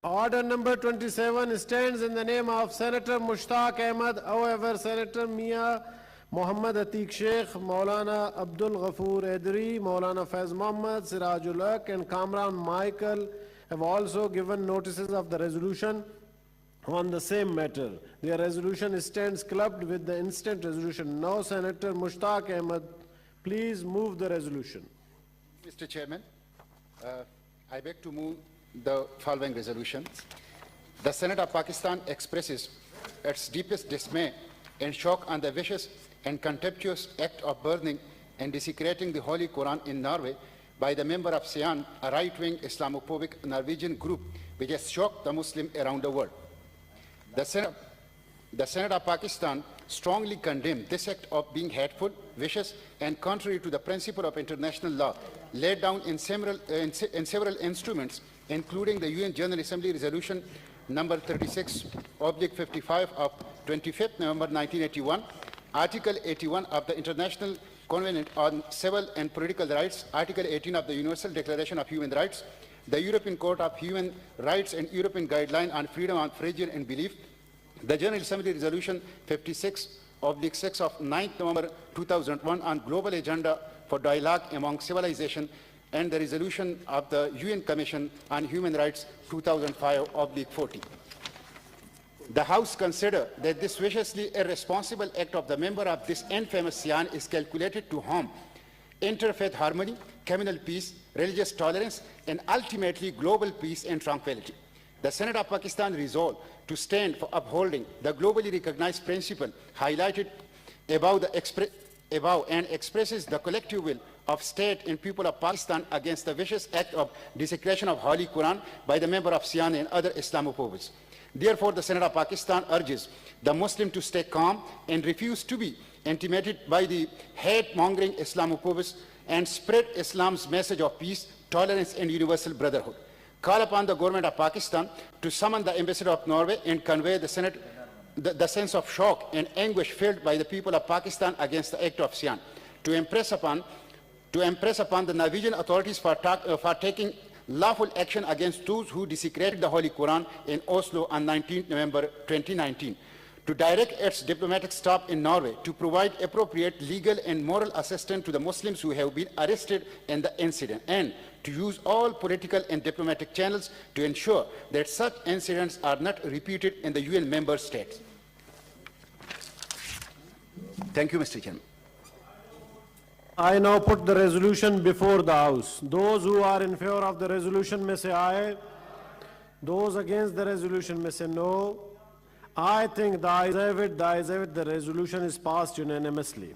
Order number 27 stands in the name of Senator Mushtaq Ahmed. However, Senator Mia Muhammad Atiq Sheikh, Maulana Abdul Ghafoor Edri, Maulana Faiz Muhammad, Sirajul Haq, and Kamran Michael have also given notices of the resolution on the same matter. Their resolution stands clubbed with the instant resolution. Now, Senator Mushtaq Ahmed, please move the resolution. Mr. Chairman, I beg to move the following resolution. The Senate of Pakistan expresses its deepest dismay and shock on the vicious and contemptuous act of burning and desecrating the Holy Quran in Norway by the member of SIAN, a right-wing Islamophobic Norwegian group which has shocked the Muslims around the world. The Senate of Pakistan strongly condemned this act of being hateful, vicious, and contrary to the principle of international law laid down in several instruments, including the UN General Assembly Resolution number 36/55 of 25th November 1981, Article 81 of the International Covenant on Civil and Political Rights, Article 18 of the Universal Declaration of Human Rights, the European Court of Human Rights and European Guideline on Freedom of Religion and Belief, the General Assembly Resolution 56/6 of 9th November 2001 on Global Agenda for Dialogue Among Civilization, and the resolution of the UN Commission on Human Rights 2005/40. The House consider that this viciously irresponsible act of the member of this infamous SIAN is calculated to harm interfaith harmony, communal peace, religious tolerance, and ultimately global peace and tranquility. The Senate of Pakistan resolved to stand for upholding the globally recognized principle highlighted above and expresses the collective will of state and people of Pakistan against the vicious act of desecration of Holy Quran by the member of SIAN and other Islamophobes. Therefore, the Senate of Pakistan urges the Muslim to stay calm and refuse to be intimidated by the hate-mongering Islamophobes and spread Islam's message of peace, tolerance, and universal brotherhood. Call upon the government of Pakistan to summon the ambassador of Norway and convey the Senate the sense of shock and anguish felt by the people of Pakistan against the act of SIAN, to impress upon the Norwegian authorities for taking lawful action against those who desecrated the Holy Quran in Oslo on 19 November 2019, to direct its diplomatic staff in Norway to provide appropriate legal and moral assistance to the Muslims who have been arrested in the incident, and to use all political and diplomatic channels to ensure that such incidents are not repeated in the UN member states. Thank you, Mr. Chairman. I now put the resolution before the House. Those who are in favor of the resolution may say aye. Those against the resolution may say no. I think the ayes have it. The ayes have it. The resolution is passed unanimously.